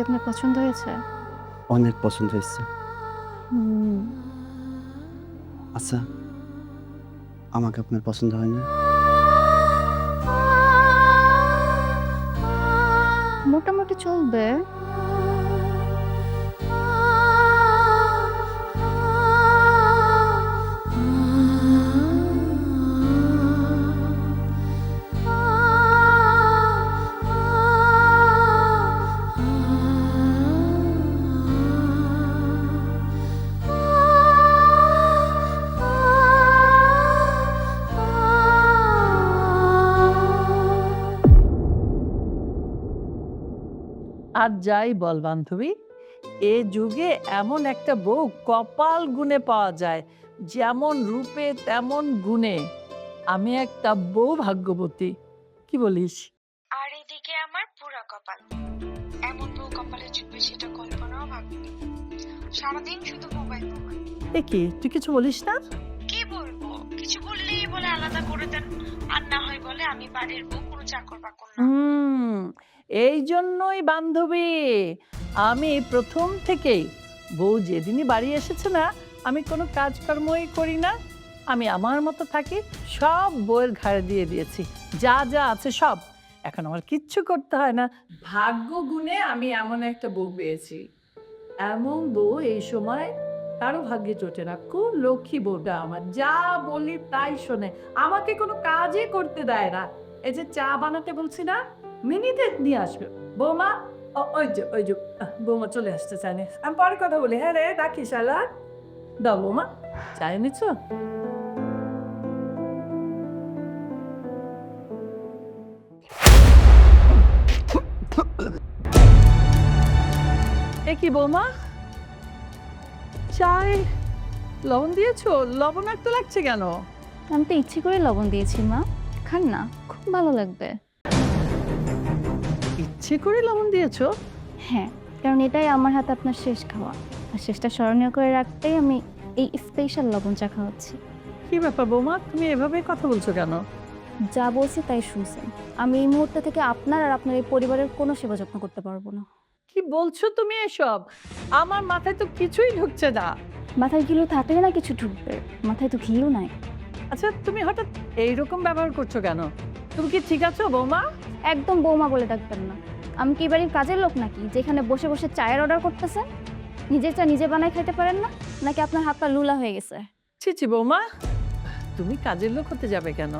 আপনার পছন্দ হয়েছে? অনেক পছন্দ হয়েছে। হুম। আচ্ছা, আমাকে আপনার পছন্দ হয় না? মোটামুটি চলবে। আর যাই বল বান্ধবী, এ যুগে এমন একটা বউ কপাল গুণে পাওয়া যায়, যেমন রূপে তেমন গুণে। আমি একটা বউ ভাগ্যবতী, কি বলিস? আর এদিকে আমার পুরা কপাল, এমন বউ কপালে জুটবে সেটা কল্পনাও ভাবিনি। সারাদিন শুধু মোবাইল মোবাইল। এ কি, তুই কিছু বলিস না? কি বলবো, কিছু বললেই বলে আলাদা করে দেন, আর না হয় বলে আমি বাড়ির বউ, কোনো চাকর বাকর না। এই জন্যই বান্ধবী আমি প্রথম থেকেই, বউ যেদিনই বাড়ি এসেছে না, আমি কোনো কাজকর্মই করি না, আমি আমার মতো থাকি, সব বউয়ের ঘাড়ে দিয়ে দিয়েছি, যা যা আছে সব। এখন আমার কিচ্ছু করতে হয় না। ভাগ্য গুণে আমি এমন একটা বউ পেয়েছি। এমন বউ এই সময় কারো ভাগ্যে জোটে না। খুব লক্ষ্মী বউটা আমার, যা বলি তাই শোনে, আমাকে কোনো কাজই করতে দেয় না। এই যে চা বানাতে বলছি না, মিনিটে নিয়ে আসবে। বৌমা, ওই যে বৌমা চলে আসতে চাইনি, আমি পরে কথা বলি। হ্যাঁ রে, রাখি শালা। দাও বৌমা, চা এনেছ? এ কি বৌমা, চায় লবণ দিয়েছো? লবণাক্ত লাগছে কেন? আমি তো ইচ্ছে করে লবণ দিয়েছি মা, খান না, খুব ভালো লাগবে। ইচ্ছে করে লবণ দিয়েছো? হ্যাঁ, কারণ এটাই আমার হাতে আপনার শেষ খাওয়া, আর শেষটা স্মরণীয় করে রাখতেই আমি এই স্পেশাল লবণ চা খাওয়াচ্ছি। কি ব্যাপার বৌমা, তুমি এভাবে কথা বলছো কেন? যা বলছি তাই শুনছেন। আমি এই মুহূর্ত থেকে আপনার আর আপনার এই পরিবারের কোনো সেবা যত্ন করতে পারবো না। কি বলছো তুমি এসব? আমার মাথায় তো কিছুই ঢুকছে না। মাথায় ঘিলু থাকলে না কিছু ঢুকবে, মাথায় তো ঘিলু নাই। আচ্ছা, তুমি হঠাৎ এইরকম ব্যবহার করছো কেন? তুমি কি ঠিক আছো বৌমা? একদম বৌমা বলে ডাকবেন না। আমি কি বাড়ির কাজের লোক নাকি, যেখানে বসে বসে চায়ের অর্ডার করতেছেন? নিজের চা নিজে বানাই খাইতে পারেন না, নাকি আপনার হাত পা লুলা হয়ে গেছে? ছি ছি বৌমা, তুমি কাজের লোক হতে যাবে কেন?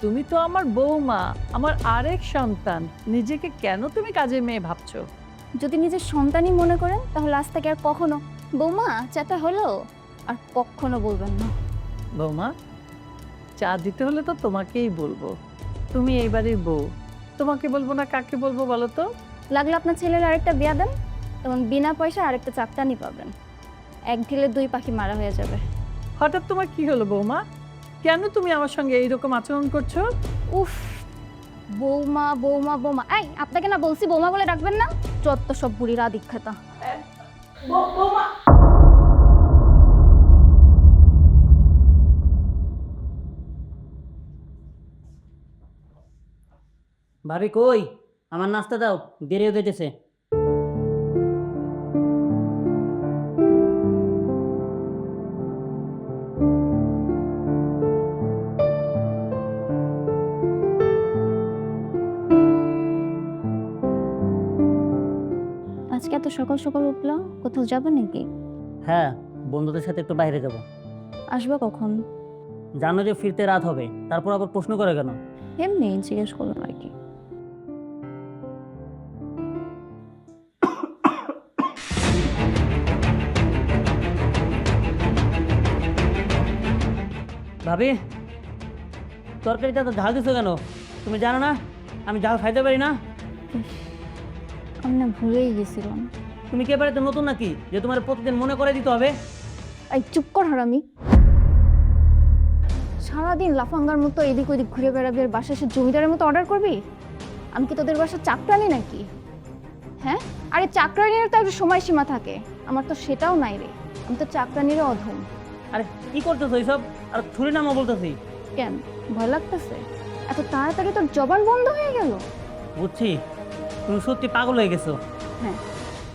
তুমি তো আমার বৌমা, আমার আরেক সন্তান। নিজেকে কেন তুমি কাজের মেয়ে ভাবছো? যদি নিজের সন্তানই মনে করেন, তাহলে আজ থেকে আর কখনো বৌমা চাটা হলো আর কখনো বলবেন না। বৌমা, চা দিতে হলে তো তোমাকেই বলবো, তুমি এই বাড়ির বউ, তোমাকে বলবো না কাকে বলবো বলো তো? লাগলে আপনার ছেলের আরেকটা বিয়া দেন, তখন বিনা পয়সা আরেকটা চাপটানি পাবেন। এক ঢিলে দুই পাখি মারা হয়ে যাবে। হঠাৎ তোমার কি হলো বৌমা? কেন তুমি আমার সঙ্গে এইরকম আচরণ করছো? উফ, বৌমা বৌমা বৌমা, এই আপনাকে না বলছি বৌমা বলে ডাকবেন না? যত সব বুড়িরা দীক্ষাতা। বৌমা, ভাবি কই? আমার নাস্তা দাও, দেরি হয়ে যেতেছে। আজকে এত সকাল সকাল উঠলো, কোথাও যাবে নাকি? হ্যাঁ, বন্ধুদের সাথে একটু বাইরে যাব। আসবে কখন? জানো যে ফিরতে রাত হবে, তারপর আবার প্রশ্ন করে কেন? এমনি জিজ্ঞেস করলাম আর কি। ভাবি, তরকারিটা তো ঝাল দিছো কেন? তুমি জানো না আমি ঝাল খাইতে পারি না? আমি না ভুলেই গেছিলাম। তুমি কি এবারে তো নতুন নাকি যে তোমার প্রতিদিন মনে করে দিতে হবে? এই চুপ কর হারামি। সারাদিন লাফাঙ্গার মতো এদিক ওদিক ঘুরে বেড়াবি আর বাসায় এসে জমিদারের মতো অর্ডার করবি? আমি কি তোদের বাসার চাকরানি নাকি? হ্যাঁ, আরে চাকরানির তো একটা সময়সীমা থাকে, আমার তো সেটাও নাই রে। আমি তো চাকরানিরও অধম। আরে কি করতেছো এইসব? আর ছুরি নামা বলতেছি। কেন, ভয় লাগতেছে? এত তাড়াতাড়ি তোর জবান বন্ধ হয়ে গেল? বুঝছি, তুমি সত্যি পাগল হয়ে গেছো। হ্যাঁ,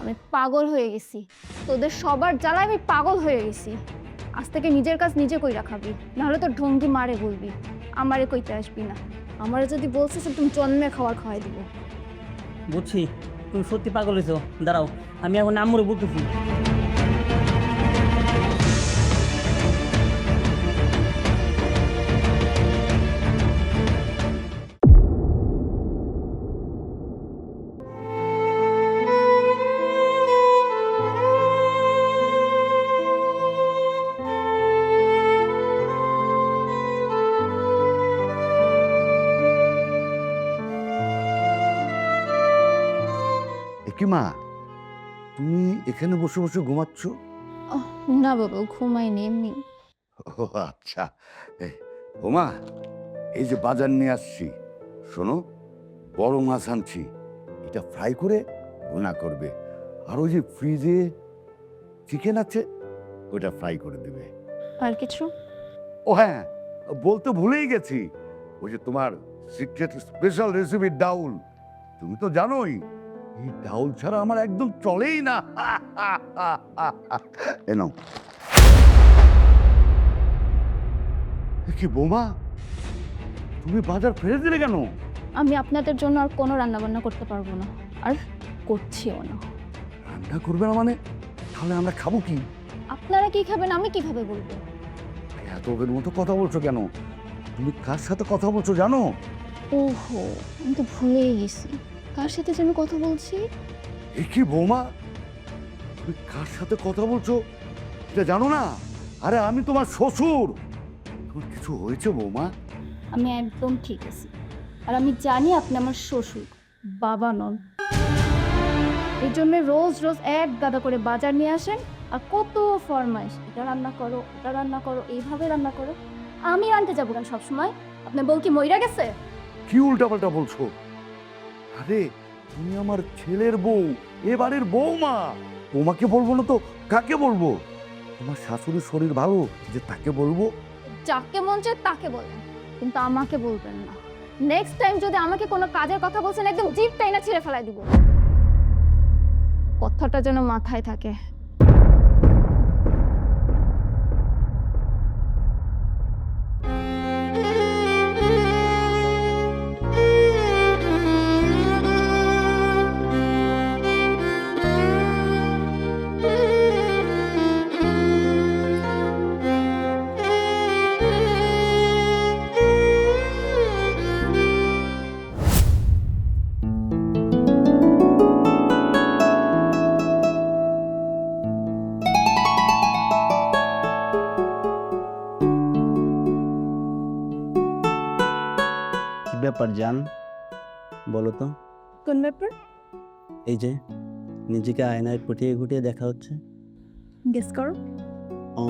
আমি পাগল হয়ে গেছি, তোদের সবার জ্বালায় আমি পাগল হয়ে গেছি। আজ থেকে নিজের কাজ নিজে কইরা খাবি, নাহলে তোর ঢঙ্গি মারে বলবি, আমারে কইতে আসবি না। আমারে যদি বলছিস তুমি জন্মে খাওয়ার খাওয়াই দিব। বুঝছি তুমি সত্যি পাগল হয়েছো, দাঁড়াও আমি এখন আম্মুরে বলতেছি। কি মা, তুমি এখানে বসে বসে ঘুমাচ্ছ? না বাবা, ঘুমাইনি, এমনি। ও আচ্ছা। ওমা, এই যে বাজার নিয়ে আসছি, শোনো, বড় মাছ আনছি, এটা ফ্রাই করে ভুনা করবে। আর ওই যে ফ্রিজে চিকেন আছে, ওটা ফ্রাই করে দিবে। আর কিছু? ও হ্যাঁ, বলতে ভুলেই গেছি, ওই যে তোমার সিক্রেট স্পেশাল রেসিপি ডাউল, তুমি তো জানোই এই ডাউল ছাড়া আমার একদম চলেই না। এনো কি বৌমা, তুমি বাজার ফেলে দিলে কেন? আমি আপনাদের জন্য আর কোনো রান্না বান্না করতে পারবো না, আর করছিও না। রান্না করবে না মানে? তাহলে আমরা খাবো কি? আপনারা কি খাবেন আমি কিভাবে বলবো? এত ওদের মতো কথা বলছো কেন? তুমি কার সাথে কথা বলছো জানো? ওহো, আমি তো ভুলেই গেছি, কার সাথে যেন কথা বলছি। এ কি বৌমা, তুমি কার সাথে কথা বলছো এটা জানো না? আরে আমি তোমার শ্বশুর। তোমার কিছু হয়েছে বৌমা? আমি একদম ঠিক আছি, আর আমি জানি আপনি আমার শ্বশুর, বাবা নন। এই জন্য রোজ রোজ এক গাদা করে বাজার নিয়ে আসেন, আর কত ফরমাইশ, এটা রান্না করো, ওটা রান্না করো, এইভাবে রান্না করো। আমি রান্তে যাবো কেন সবসময়? আপনার বউ কি মইরা গেছে? কি উল্টাপাল্টা বলছো? আরে তুমি আমার ছেলের বউ, এবারের বৌমা। তোমাকে বলবো না তো কাকে বলবো? তোমার শাশুড়ির শরীর ভালো যে তাকে বলবো? যাকে মন চায় তাকে বলেন, কিন্তু আমাকে বলবেন না। নেক্সট টাইম যদি আমাকে কোনো কাজের কথা বলছেন, একদম জিভ টাইনা ছিঁড়ে ফেলাই দিব। কথাটা যেন মাথায় থাকে। কি ব্যাপার জান, বলো তো? কোন ব্যাপার? এই যে নিজেকে আয়নায় ফুটিয়ে ঘুটিয়ে দেখা হচ্ছে। গেস করো। ও,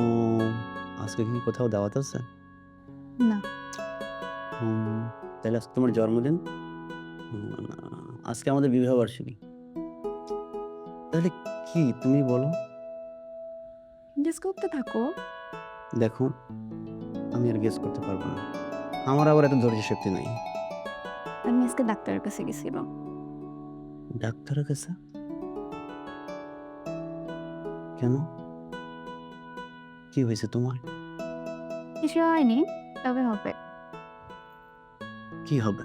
আজকে কি কোথাও দাওয়াত আছে? না। তাহলে আজকে তোমার জন্মদিন? না, আজকে আমাদের বিবাহ বার্ষিকী। তাহলে কি তুমি বলো? গেস করতে থাকো। দেখো, আমি আর গেস করতে পারবো না, আমার আবার এত ধৈর্য শক্তি নাই। আমি আজকে ডাক্তারের কাছে গেছিলাম। ডাক্তারের কাছে? কেন, কি হয়েছে তোমার? কিছু হয়নি, তবে হবে। কি হবে?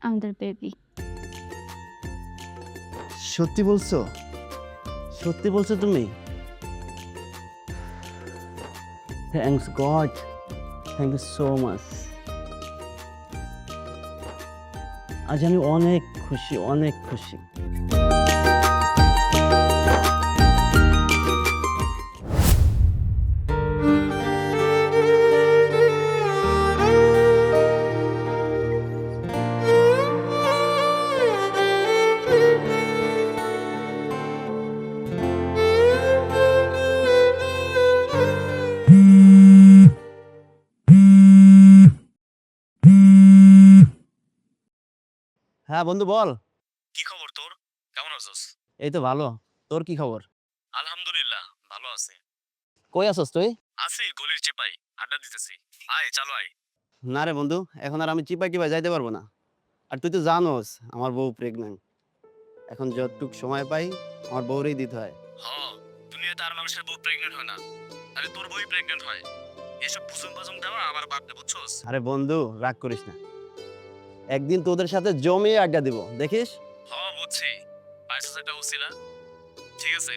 আমাদের বেবি। সত্যি বলছো? সত্যি বলছো তুমি? Thanks god, thank you so much. আজ আমি অনেক খুশি, অনেক খুশি। হ্যাঁ বন্ধু, বল। কি খবর তোর? কেমন আছিস? এই তো ভালো, তোর কি খবর? আলহামদুলিল্লাহ ভালো আছে। কই আছস তুই? আছি গলির চেপাই, আড্ডা দিতেছি। আয় চলো আয়। না রে বন্ধু, এখন আর আমি চিপা টিপা যাইতে পারবো না। আর তুই তো জানোস আমার বউ প্রেগন্যান্ট। এখন যতটুক সময় পাই আমার বউরেই দিতে হয়। হ, দুনিয়াতে আর মানুষের বউ প্রেগনেন্ট হয় না, আরে তোর বউই প্রেগনেন্ট হয়। এসব বুঝুম বাজুম দেওয়া আমার বাদ দে, বুঝছস? আরে বন্ধু রাগ করিস না, একদিন তোদের সাথে জমিয়ে আড্ডা দিব, দেখিস। হ বুঝছি, পাইছিস একটা উছিলা। ঠিক আছে,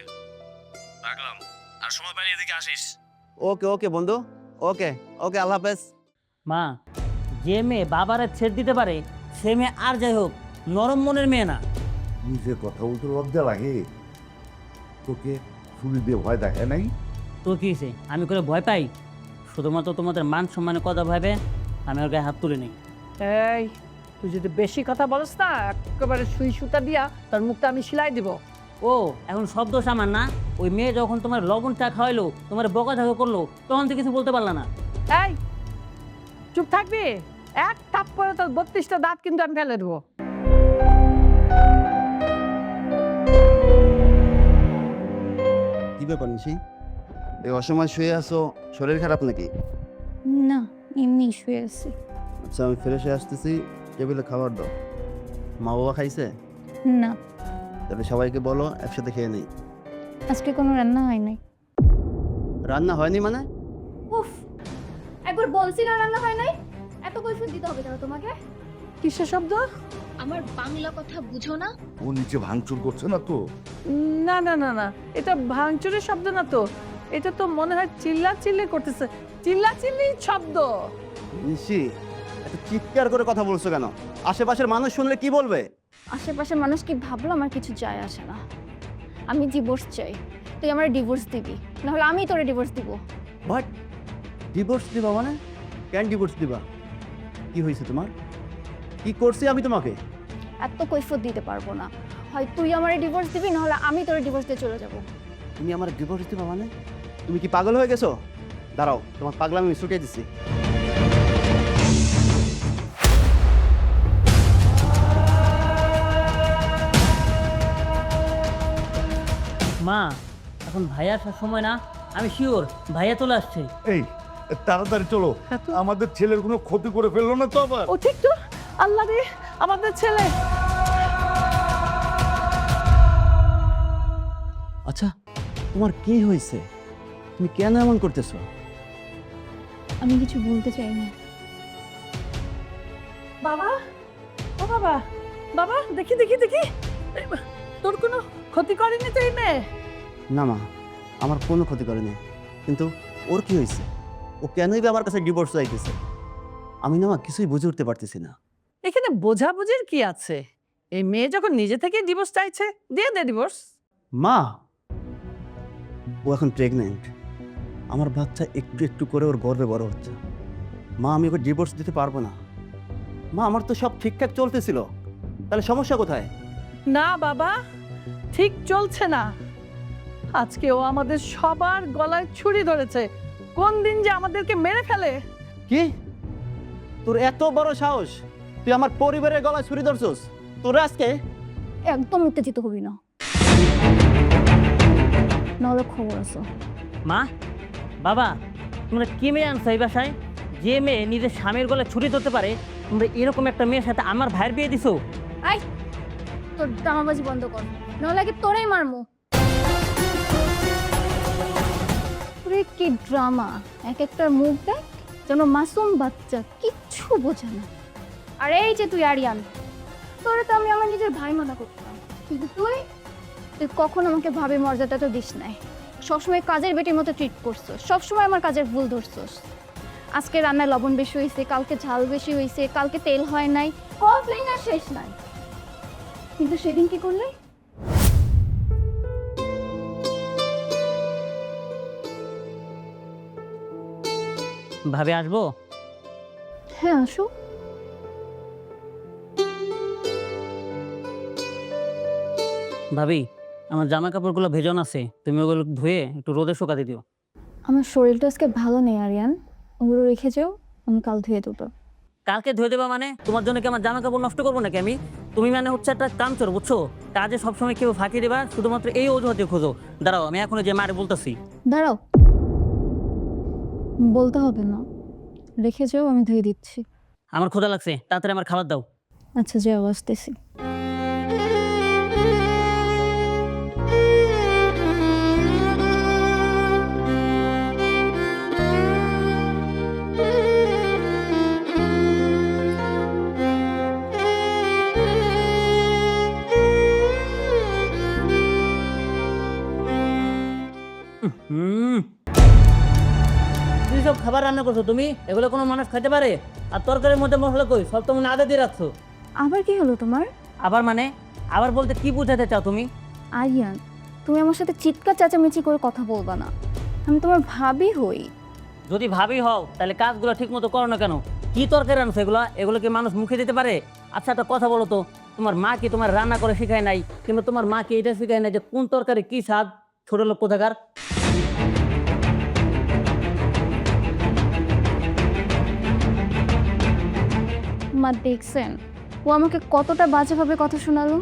রাখলাম। আর সময় পাইলে এদিকে আসিস। ওকে ওকে বন্ধু, ওকে ওকে, আল্লাহ হাফেজ। মা, যে মেয়ে বাবারে ছেড়ে দিতে পারে সে মেয়ে আর যাই হোক নরম মনের মেয়ে না। নিজে কথা বলতে লজ্জা লাগে? তোকে ছুরি দিয়ে ভয় দেখায় নাই? তো কি হয়েছে, আমি করে ভয় পাই? শুধুমাত্র তোমাদের মান সম্মানের কথা ভাবে আমি ওর গায়ে হাত তুলে নিই। এই, তুই যদি বেশি কথা বলস না, একেবারে সুই সুতা দিয়া তার মুখটা আমি সেলাই দিব। ও এখন সব দোষ আমার না? ওই মেয়ে যখন তোমার লবণ চা খাওয়াইলো, তোমার বকাঝকা করলো, তখন তো কিছু বলতে পারলা না। এই, চুপ থাকবি? এক থাপ্পড়ে তোর 32টা দাঁত কিন্তু আমি ফেলে দেবো। কি ব্যাপার নিশি, এই অসময় শুয়ে আছো, শরীর খারাপ নাকি? না, এমনি শুয়ে আছি। আচ্ছা আমি ফ্রেশ হয়ে আসতেছি, টেবিলে খাবার দাও। মা বাবা খাইছে? না, তাহলে সবাইকে বলো একসাথে খেয়ে নেই। আজকে কোনো রান্না হয় নাই। রান্না হয়নি মানে? উফ, একবার বলছি না রান্না হয় নাই, এত কৈফিয়ত দিতে হবে কেন তোমাকে? কিসের শব্দ? আমার বাংলা কথা বুঝো না? ও নিচে ভাঙচুর করছে না তো? না না না না, এটা ভাঙচুরের শব্দ না তো, এটা তো মনে হয় চিল্লা চিল্লি করতেছে, চিল্লা চিল্লি শব্দ। নিশি এত চিৎকার করে কথা বলছো কেন? আশেপাশের মানুষ শুনলে কি বলবে? আশেপাশের মানুষ কি ভাবলো আমার কিছু যায় আসে না। আমি ডিভোর্স চাই, তুই আমার ডিভোর্স দিবি, নাহলে আমি তোরে ডিভোর্স দিব। বাট ডিভোর্স দিবা মানে? কেন ডিভোর্স দিবা? কি হয়েছে তোমার? কি করছি আমি তোমাকে? এত কৈফিয়ত দিতে পারবো না, হয় তুই আমার ডিভোর্স দিবি, নাহলে আমি তোরে ডিভোর্স দিয়ে চলে যাব। তুমি আমার ডিভোর্স দিবা মানে? তুমি কি পাগল হয়ে গেছো? দাঁড়াও, তোমার পাগলামি আমি ছুটিয়ে দিচ্ছি। মা, এখন ভাইয়া আসার সময় না, আমি শিওর ভাইয়া চলে আসছে। এই তাড়াতাড়ি চলো, হ্যাঁ তো। আমাদের ছেলের কোনো ক্ষতি করে ফেললো না তো আবার? ও ঠিক তো, আল্লাহ রে, আমাদের ছেলে। আচ্ছা তোমার কি হয়েছে? তুমি কেন এমন করতেছো? আমি কিছু বলতে চাই না। বাবা, ও বাবা, বাবা দেখি দেখি দেখি, এই, তোর কোনো ক্ষতি করেনি তো এই মেয়ে? না মা, আমার কোনো ক্ষতি করেনি, কিন্তু ওর কি হয়েছে? ও কেনই বা আমার কাছে ডিভোর্স চাইতেছে? আমি না মা কিছুই বুঝে উঠতে পারতেছি না। এখানে বোঝাবুঝির কি আছে? এই মেয়ে যখন নিজে থেকে ডিভোর্স চাইছে, দিয়ে দে ডিভোর্স। মা, ও এখন প্রেগনেন্ট, আমার বাচ্চা একটু একটু করে ওর গর্ভে বড় হচ্ছে। মা আমি ওকে ডিভোর্স দিতে পারবো না। মা আমার তো সব ঠিকঠাক চলতেছিল, তাহলে সমস্যা কোথায়? না বাবা, ঠিক চলছে না। আজকে ও আমাদের সবার গলায় ছুরি ধরেছে, কোন দিন যে আমাদেরকে মেরে ফেলে। কি? তোর এত বড় সাহস, তুই আমার পরিবারের গলায় ছুরি ধরছস? তোর আজকে একদম উত্তেজিত হবি না, নাহলে খবর আছে। মা, বাবা, তোমরা কি মেয়ে আনছো এই বাসায়? যে মেয়ে নিজের স্বামীর গলায় ছুরি ধরতে পারে, তোমরা এরকম একটা মেয়ের সাথে আমার ভাইয়ের বিয়ে দিছো? আই, তোর ড্রামাবাজি বন্ধ কর, নাহলে কি তোরেই মারমু। তোরে কি ড্রামা, এক একটা মুখ দেখ যেন মাসুম বাচ্চা, কিচ্ছু বোঝে না। আর এই যে তুই আরিয়ান, তোরে তো আমি আমার নিজের ভাই মনে করতাম, কিন্তু তুই কখন আমাকে ভাবে মর্যাদাটা দিস নাই। সবসময় কাজের বেটির মতো ট্রিট করছো, সবসময় আমার কাজের ভুল ধরছোস। আজকে রান্নায় লবণ বেশি হয়েছে, কালকে ঝাল বেশি হয়েছে, কালকে তেল হয় নাই, কমপ্লেইন আর শেষ নাই। কিন্তু সেদিন কি করলে? ভাবে আসবো? হ্যাঁ আসো। ভাবি, আমার জামা কাপড়গুলো ভেজানো আছে, তুমি ওগুলো ধুয়ে একটু রোদে শুকাতে দিও। আমার শরীরটা আজকে ভালো নেই আরিয়ান, ওগুলো রেখে যাও, আমি কাল ধুয়ে দেবো। কালকে ধুয়ে দেবা মানে? তোমার জন্য কি আমার জামা কাপড় নষ্ট করবো নাকি আমি? তুমি মানে হচ্ছে একটা কামচোর, বুঝছো? কাজে সবসময় কেউ ফাঁকি দেবা, শুধুমাত্র এই অজুহাতে খোঁজো। দাঁড়াও, আমি এখনো যে মারে বলতেছি। দাঁড়াও, বলতে হবে না, রেখে যাও, আমি ধুয়ে দিচ্ছি। আমার ক্ষুধা লাগছে, তাড়াতাড়ি আমার খাবার দাও। আচ্ছা, যে আসতেছি। হুম, তুই সব খাবার রান্না করছো তুমি? এগুলো কোনো মানুষ খেতে পারে? আর তরকারির মধ্যে মশলা কই? সব তো মনে আদা দিয়ে রাখছো। আবার কি হলো তোমার? আবার মানে? আবার বলতে কি বোঝাতে চাও তুমি? আরিয়ান, তুমি আমার সাথে চিৎকার চেঁচামেচি করে কথা বলবা না। আমি তোমার ভাবি হই। যদি ভাবি হও তাহলে কাজগুলো ঠিক মতো করো না কেন? কি তরকারি রান্নছো এগুলো? এগুলো কি মানুষ মুখে দিতে পারে? আচ্ছা, একটা কথা বলো তো, তোমার মা কি তোমার রান্না করে শেখায় নাই? কিংবা তোমার মা কি এটা শেখায় নাই যে কোন তরকারি কি স্বাদ? ছোট লোক কোথাকার। মা দেখছেন ও আমাকে কতটা বাজেভাবে কথা শোনালো?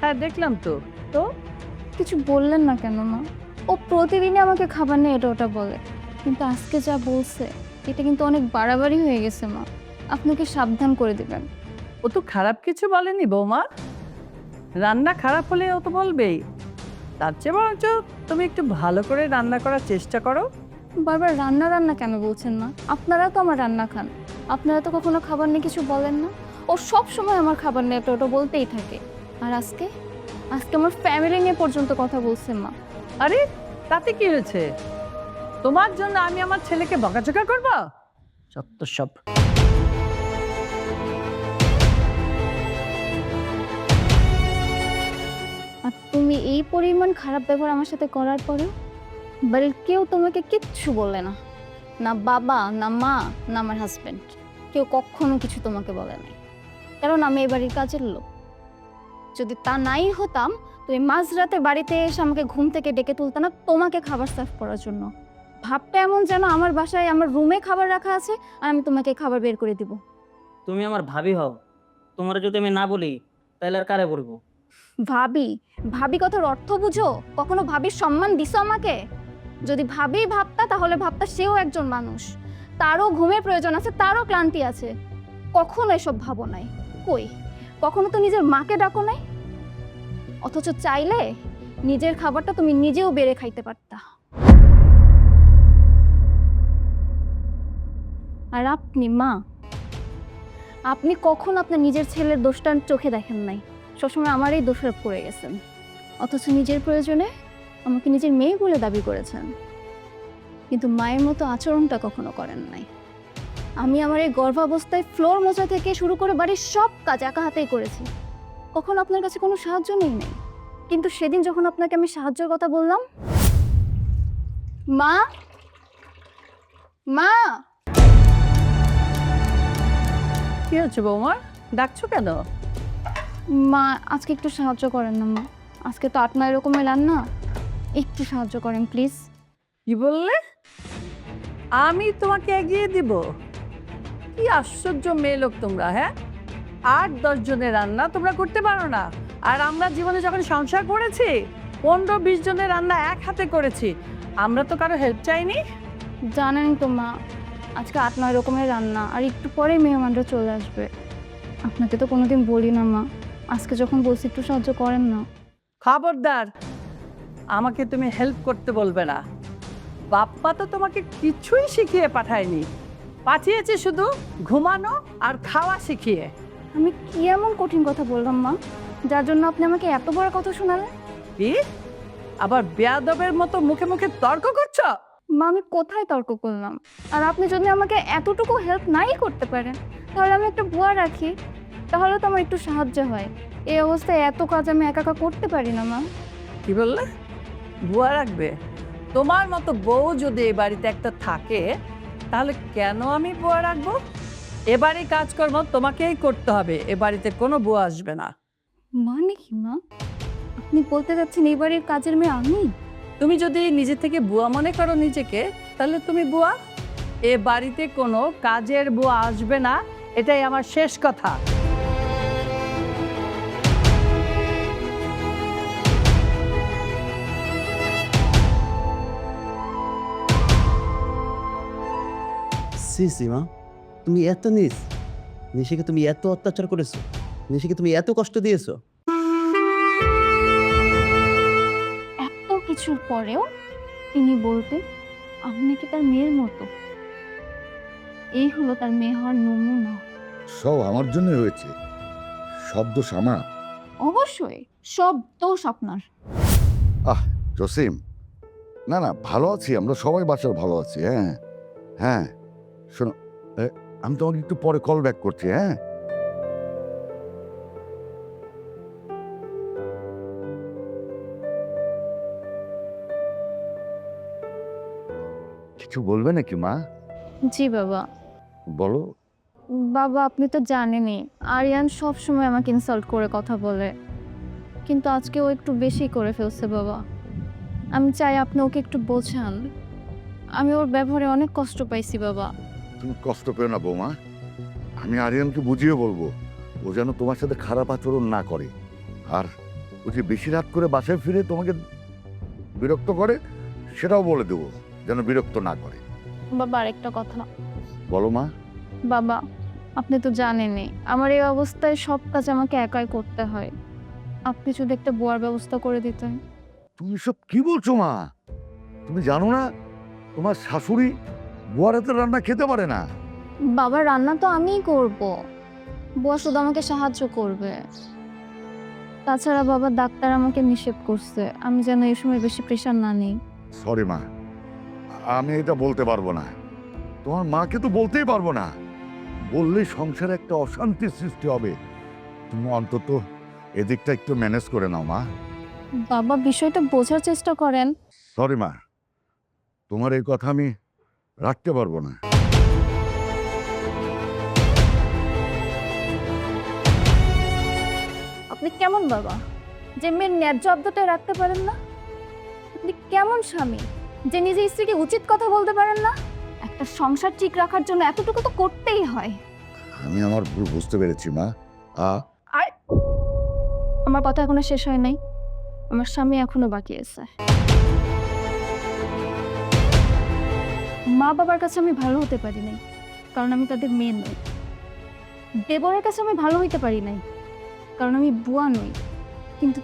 হ্যাঁ দেখলাম তো। তো কিছু বললেন না কেন মা? ও প্রতিদিনই আমাকে খাবার নিয়ে এটা ওটা বলে, কিন্তু আজকে যা বলছে এটা কিন্তু অনেক বাড়াবাড়ি হয়ে গেছে মা। আপনাকে সাবধান করে দিবেন। ও তো খারাপ কিছু বলেনি বৌমা। রান্না খারাপ হলে ও তো বলবেই। তার চেয়ে বরঞ্চ তুমি একটু ভালো করে রান্না করার চেষ্টা করো। বারবার রান্না রান্না কেন বলছেন না? আপনারা তো আমার রান্না খান, আপনারা তো কখনো খাবার নিয়ে কিছু বলেন না। ও সব সময় আমার খাবার নিয়ে এটা ওটা বলতেই থাকে। আর আজকে আজকে আমার ফ্যামিলি নিয়ে পর্যন্ত কথা বলছে মা। আরে তাতে কি হয়েছে? তোমার জন্য আমি আমার ছেলেকে বকাঝকা করব? যত সব। আর তুমি এই পরিমাণ খারাপ ব্যবহার আমার সাথে করার পরেও বাড়ির কেউ তোমাকে কিচ্ছু বলে না, না বাবা, না মা, না আমার হাজব্যান্ড, কেউ কখনো কিছু তোমাকে বলে নাই। কারণ আমি এই বাড়ির কাজের লোক। যদি তা নাই হতাম, তুমি মাঝরাতে বাড়িতে এসে আমাকে ঘুম থেকে ডেকে তুলতে না তোমাকে খাবার সার্ভ করার জন্য। ভাবটা এমন যেন আমার বাসায় আমার রুমে খাবার রাখা আছে আর আমি তোমাকে খাবার বের করে দিব। তুমি আমার ভাবি হও, তোমার যদি আমি না বলি তাহলে আর কারে বলবো? ভাবি ভাবি কথার অর্থ বুঝো? কখনো ভাবির সম্মান দিছো আমাকে? যদি ভাবি ভাবতা তাহলে ভাবতা সেও একজন মানুষ, তারও ঘুমের প্রয়োজন আছে, তারও ক্লান্তি আছে। কখনো এসব ভাবো নাই। কই কখনো তো নিজের মাকে ডাকো নাই। অথচ চাইলে নিজের খাবারটা তুমি নিজেও বেড়ে খাইতে পারতা। আর আপনি মা, আপনি কখন আপনার নিজের ছেলের দোষটা চোখে দেখেন নাই, সবসময় আমারই দোষারোপ করে গেছেন। অথচ নিজের প্রয়োজনে আমাকে নিজের মেয়ে বলে দাবি করেছেন, কিন্তু মায়ের মতো আচরণটা কখনো করেন নাই। আমি আমার এই গর্ভাবস্থায় ফ্লোর মোছা থেকে শুরু করে বাড়ির সব কাজ একা হাতেই করেছি, কখনো আপনার কাছে কোনো সাহায্য নেই নাই। কিন্তু সেদিন যখন আপনাকে আমি সাহায্যের কথা বললাম, মা মা কি হচ্ছে বৌমা? ডাকছো কেন? মা আজকে একটু সাহায্য করেন না মা। আজকে তো ৮-৯ রকমের রান্না, একটু সাহায্য করেন প্লিজ। কি বললে? আমি তোমাকে এগিয়ে দিব? কি আশ্চর্য মেয়ে লোক তোমরা, হ্যাঁ? ৮-১০ জনের রান্না তোমরা করতে পারো না। আর আমরা জীবনে যখন সংসার করেছি ১৫-২০ জনের রান্না এক হাতে করেছি। আমরা তো কারো হেল্প চাইনি। জানেন তো মা, আজকে ৮-৯ রকমের রান্না, আর একটু পরেই মেহমানরা চলে আসবে। আপনাকে তো কোনোদিন বলি না মা, আজকে যখন বলছি একটু সাহায্য করেন না। খবরদার, আমাকে তুমি হেল্প করতে বলবে না। বাপ্পা তো তোমাকে কিছুই শিখিয়ে পাঠায়নি, পাঠিয়েছে শুধু ঘুমানো আর খাওয়া শিখিয়ে। আমি কি এমন কঠিন কথা বললাম মা, যার জন্য আপনি আমাকে এত বড় কথা শোনালেন? কি আবার বেয়াদবের মতো মুখে মুখে তর্ক করছো? মা আমি কোথায় তর্ক করলাম? আর আপনি যদি আমাকে এতটুকু হেল্প নাই করতে পারেন, তাহলে আমি একটা বুয়া রাখি, তাহলে তো আমার একটু সাহায্য হয়। এই অবস্থায় এত কাজ আমি একা একা করতে পারি না মা। কি বললে? বুয়া রাখবে? তোমার মতো বউ যদি এ বাড়িতে একটা থাকে তাহলে কেন আমি বুয়া রাখবো? এবারে কাজকর্ম তোমাকেই করতে হবে, এ বাড়িতে কোনো বুয়া আসবে না। মানে কি মা? আপনি বলতে যাচ্ছেন এই বাড়ির কাজের মেয়ে আমি? তুমি যদি নিজে থেকে বুয়া মনে করো নিজেকে, তাহলে তুমি বুয়া। এ বাড়িতে কোনো কাজের বুয়া আসবে না, এটাই আমার শেষ কথা। সি সি মা, তুমি এত নিশাকে তুমি এত অত্যাচার করেছো? নিশিকে তুমি এত কষ্ট দিয়েছো? এত কিছুর পরেও তিনি বলতে আমি নাকি তার মেয়ের মতো। এই হলো তার মেয়ে হওয়ার নমুনা। সব আমার জন্য হয়েছে, সব দোষ আমার। অবশ্যই সব দোষ আপনার। জসিম, না না, ভালো আছি, আমরা সবাই বাসার ভালো আছি। হ্যাঁ হ্যাঁ, শোনো, আমি তোমাকে একটু পরে কল ব্যাক করছি। হ্যাঁ, কিছু বলবে নাকি মা? জি বাবা। বলো। বাবা আপনি তো জানেনই আরিয়ান সব সময় আমাকে ইনসাল্ট করে কথা বলে, কিন্তু আজকে ও একটু বেশি করে ফেলছে বাবা। আমি চাই আপনি ওকে একটু বোঝান। আমি ওর ব্যবহারে অনেক কষ্ট পাইছি বাবা। তুমি কষ্ট পেও না বৌমা, আমি আরিয়ানকে বুঝিয়ে বলবো ও যেন তোমার সাথে খারাপ আচরণ না করে। আর ও যে বেশি রাত করে বাসায় ফিরে তোমাকে বিরক্ত করে সেটাও বলে দেবো যেন বিরক্ত না করে। বাবা আরেকটা কথা। বলো মা। বাবা আপনি তো জানেনই আমার এই অবস্থায় সব কাজ আমাকে একাই করতে হয়। আপনি যদি একটা বুয়ার ব্যবস্থা করে দিতেন। তুমি সব কি বলছো মা? তুমি জানো না তোমার শাশুড়ি বুয়ার হাতের রান্না খেতে পারে না? বাবা রান্না তো আমিই করব, বুয়া শুধু আমাকে সাহায্য করবে। তাছাড়া বাবা ডাক্তার আমাকে নিষেধ করছে আমি যেন এই সময় বেশি প্রেশার না নিই। সরি মা, আমি এটা বলতে পারবো না। তোমার মাকে তো বলতেই পারবো না, বললেই সংসারে একটা অশান্তির সৃষ্টি হবে। তুমি অন্তত এদিকটা একটু ম্যানেজ করে নাও মা। বাবা বিষয়টা বোঝার চেষ্টা করেন। সরি মা, তোমার এই কথা আমি রাখতে পারবো না। আপনি কেমন বাবা যে মেয়ের ন্যায্য অব্দটা রাখতে পারেন না? আপনি কেমন স্বামী যে নিজের স্ত্রীকে উচিত কথা বলতে পারেন না? একটা সংসার ঠিক রাখার জন্য এতটুকু তো করতেই হয়। আমি আমার ভুল বুঝতে পেরেছি মা। আর আমার কথা এখনো শেষ হয় নাই, আমার স্বামী এখনো বাকি আছে। মা বাবার কাছে আমি ভালো হতে পারি নাই কারণ আমি তাদের মেয়ে নই। দেবরের কাছে আমি ভালো হইতে পারি নাই কারণ আমি বুয়া নই। কিন্তু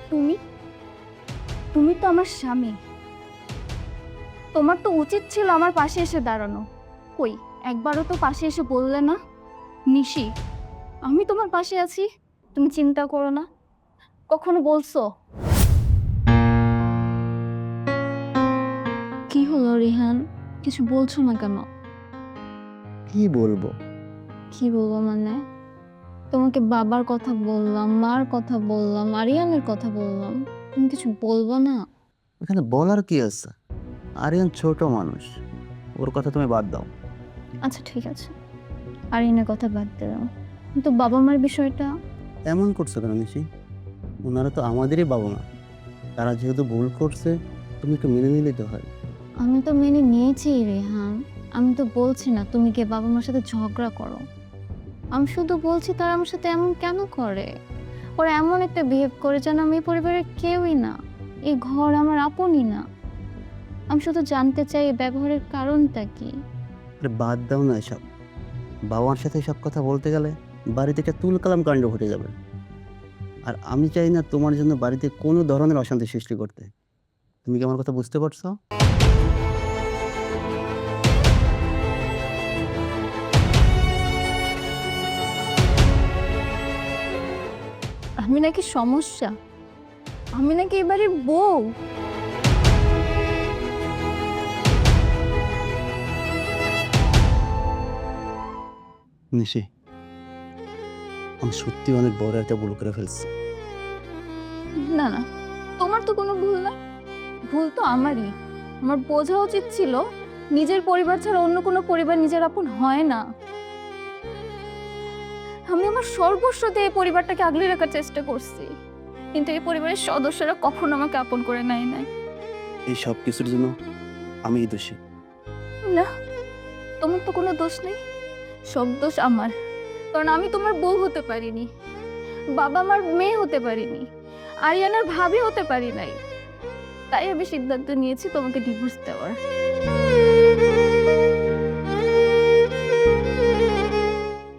তুমি তো আমার স্বামী, তোমার তো উচিত ছিল আমার পাশে এসে দাঁড়ানো। কই একবারও তো পাশে এসে বললে না নিশি আমি তোমার পাশে আছি, তুমি চিন্তা করো না? কখনো বলছো? কি হলো রিহান, কিছু বলছো না কেন? কি বলবো? কি বলবো মানে? তোমাকে বাবার কথা বললাম, মার কথা বললাম, আরিয়ানের কথা বললাম, তুমি কিছু বলবো না? এখানে বলার কি আছে? আরিয়ান ছোট মানুষ, ওর কথা তুমি বাদ দাও। আচ্ছা ঠিক আছে, আরিয়ানের কথা বাদ দিলাম, কিন্তু বাবা মার বিষয়টা। এমন করছো কেন নিশি? ওনারা তো আমাদেরই বাবা মা, তারা যেহেতু ভুল করছে তুমি একটু মেনে নিলেই তো হয়। আমি তো মেনে নিয়েছি রেহান, আমি তো বলছি না তুমি কে বাবা মার সাথে ঝগড়া করো। আমি শুধু বলছি তারা আমার সাথে এমন কেন করে। ওরা এমন একটা বিহেভ করে যেন আমি এই পরিবারের কেউই না, এই ঘর আমার আপনই না। আমি শুধু জানতে চাই এই ব্যবহারের কারণটা কি। আরে বাদ দাও না এসব। বাবা মার সাথে সব কথা বলতে গেলে বাড়িতে একটা তুলকালাম কাণ্ড ঘটে যাবে। আর আমি চাই না তোমার জন্য বাড়িতে কোনো ধরনের অশান্তি সৃষ্টি করতে। তুমি কি আমার কথা বুঝতে পারছো? আমি নাকি সমস্যা? আমি নাকি এবারে বউ? নিশি, আমি সত্যি অনেক বড় একটা ভুল করে ফেলছি। না না, তোমার তো কোনো ভুল না, ভুল তো আমারই। আমার বোঝা উচিত ছিল নিজের পরিবার ছাড়া অন্য কোনো পরিবার নিজের আপন হয় না। আমি আমার সর্বস্ব দিয়ে এই পরিবারটাকে আগলে রাখার চেষ্টা করছি, কিন্তু এই পরিবারের সদস্যরা কখনো আমাকে আপন করে নেয় নাই। এই সব কিছুর জন্য আমিই দোষী। না, তোমার তো কোনো দোষ নেই, সব দোষ আমার। কারণ আমি তোমার বউ হতে পারিনি, বাবা মার মেয়ে হতে পারিনি, আরিয়ানার ভাবি হতে পারি নাই। তাই আমি সিদ্ধান্ত নিয়েছি তোমাকে ডিভোর্স দেওয়ার।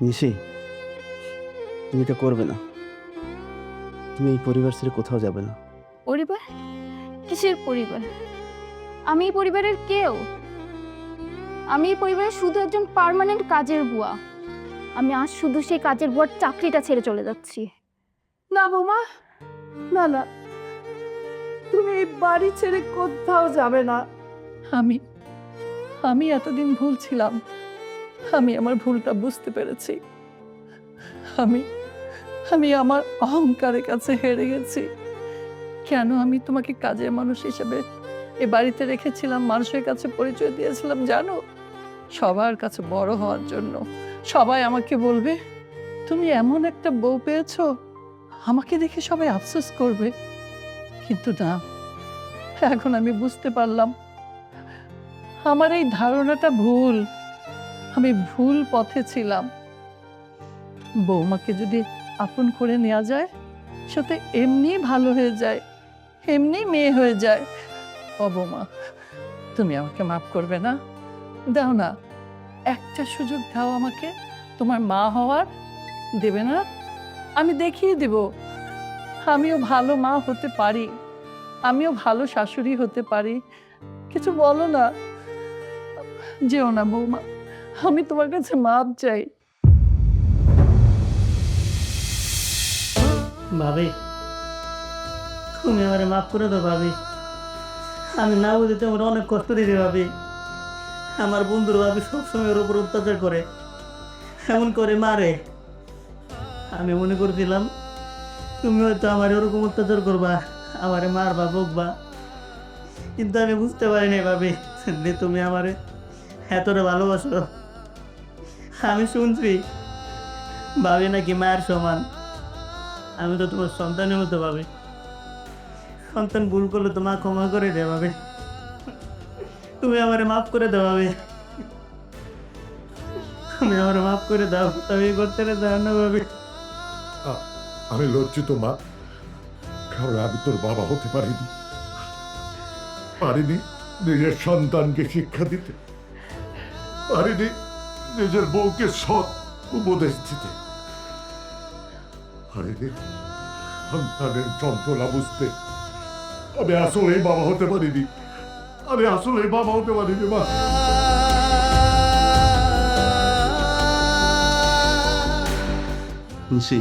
নিশি, তুমি এটা করবে না। তুমি এই পরিবার ছেড়ে কোথাও যাবে না। পরিবার? কিসের পরিবার? আমি এই পরিবারের কেউ। আমি এই পরিবারের শুধু একজন পার্মানেন্ট কাজের বুয়া। আমি আজ শুধু সেই কাজের বুয়ার চাকরিটা ছেড়ে চলে যাচ্ছি। না বৌমা, না না, তুমি এই বাড়ি ছেড়ে কোথাও যাবে না। আমি আমি এতদিন ভুল ছিলাম। আমি আমার ভুলটা বুঝতে পেরেছি। আমি আমি আমার অহংকারের কাছে হেরে গেছি। কেন আমি তোমাকে কাজের মানুষ হিসেবে এ বাড়িতে রেখেছিলাম, মানুষের কাছে পরিচয় দিয়েছিলাম জানো? সবার কাছে বড় হওয়ার জন্য। সবাই আমাকে বলবে তুমি এমন একটা বউ পেয়েছো, আমাকে দেখে সবাই আফসোস করবে। কিন্তু না, এখন আমি বুঝতে পারলাম আমার এই ধারণাটা ভুল। আমি ভুল পথে ছিলাম। বৌমাকে যদি আপন করে নেওয়া যায়, সে তো এমনি ভালো হয়ে যায়, এমনি মেয়ে হয়ে যায়। ও বৌমা, তুমি আমাকে মাফ করবে না? দাও না, একটা সুযোগ দাও আমাকে তোমার মা হওয়ার। দেবে না? আমি দেখিয়ে দেব আমিও ভালো মা হতে পারি, আমিও ভালো শাশুড়ি হতে পারি। কিছু বলো না, যেও না বৌমা, আমি তোমার কাছে মাপ চাই। ভাবি, তুমি আমারে মাফ করে দাও ভাবি। আমি না বুঝে তোমার অনেক কষ্ট দিতে ভাবি। আমার বন্ধুর ভাবি সবসময় ওর উপর অত্যাচার করে, এমন করে মারে। আমি মনে করছিলাম তুমি হয়তো আমার ওরকম অত্যাচার করবা, আমারে মারবা, বকবা। কিন্তু আমি বুঝতে পারিনি ভাবি যে তুমি আমারে এতটা ভালোবাসো। আমি শুনছি ভাবি নাকি মায়ের সমান। আমি তো তোমার সন্তানের মতো ভাবি। সন্তান ভুল করলে তো মা ক্ষমা করে দে ভাবি। তুমি আমারে মাফ করে দাও ভাবি। তুমি আমারে মাফ করে দাও, আমি করতে দাও না ভাবি। আমি লজ্জিত মা, কারণ আমি তোর বাবা হতে পারিনি নিজের সন্তানকে শিক্ষা দিতে, পারিনি নিজের বউকে সৎ উপদেশ দিতে, পারিনি সন্তানের যন্ত্রণা বুঝতে। আমি আসলে বাবা হতে পারিনি, আমি আসলে বাবা হতে পারিনি মা। নিশি,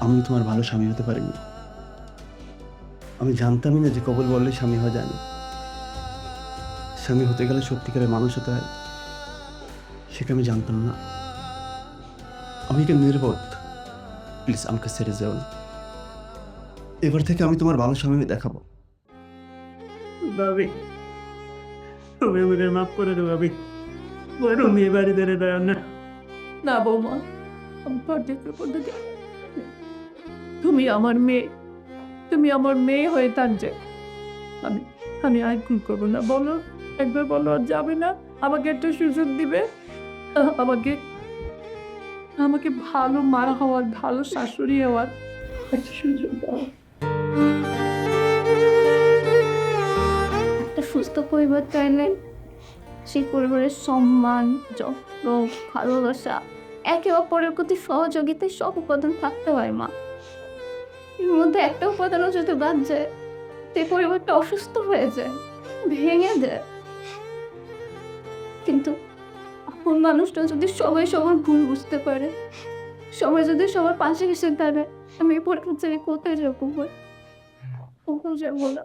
আমি তোমার ভালো স্বামী হতে পারিনি। আমি জানতামই না যে কবল বললে স্বামী হওয়া যায় না। স্বামী হতে গেলে সত্যিকারের মানুষ হতে হয়, সেটা আমি জানতাম না। আমি একটা নির্বোধ। প্লিজ আমাকে ছেড়ে যাও না। এবার থেকে আমি তোমার ভালো স্বামী দেখাবো। ভাবি, তুমি আমাকে মাফ করে দেবো ভাবি। বড় মেয়ে বাড়ি ধরে দাও না। না বৌমা, আমি পর্যাপ্ত পদ্ধতি, তুমি আমার মেয়ে, তুমি আমার মেয়ে হয়ে থাকছে। আমি আমি আর ভুল করবো না। বলো, একবার বলো আর যাবে না? আমাকে একটা সুযোগ দিবে, আমাকে আমাকে ভালো মা হওয়ার, ভালো শাশুড়ি হওয়ার একটা সুযোগ দাও। একটা সুস্থ পরিবার চাইলে সেই পরিবারের সম্মান, যত্ন, ভালোবাসা, একে অপরের প্রতি সহযোগিতায় সব উপাদান থাকতে হয় মা। এর মধ্যে একটা উপাদানও যদি বাদ যায়, সেই পরিবারটা অসুস্থ হয়ে যায়, ভেঙে যায়। কিন্তু আপন মানুষটা যদি সবাই সবার ভুল বুঝতে পারে, সবাই যদি সবার পাশে এসে দাঁড়ায়, আমি এই পরিবার ছেড়ে কোথায় যাবো? কোথাও যাবো না।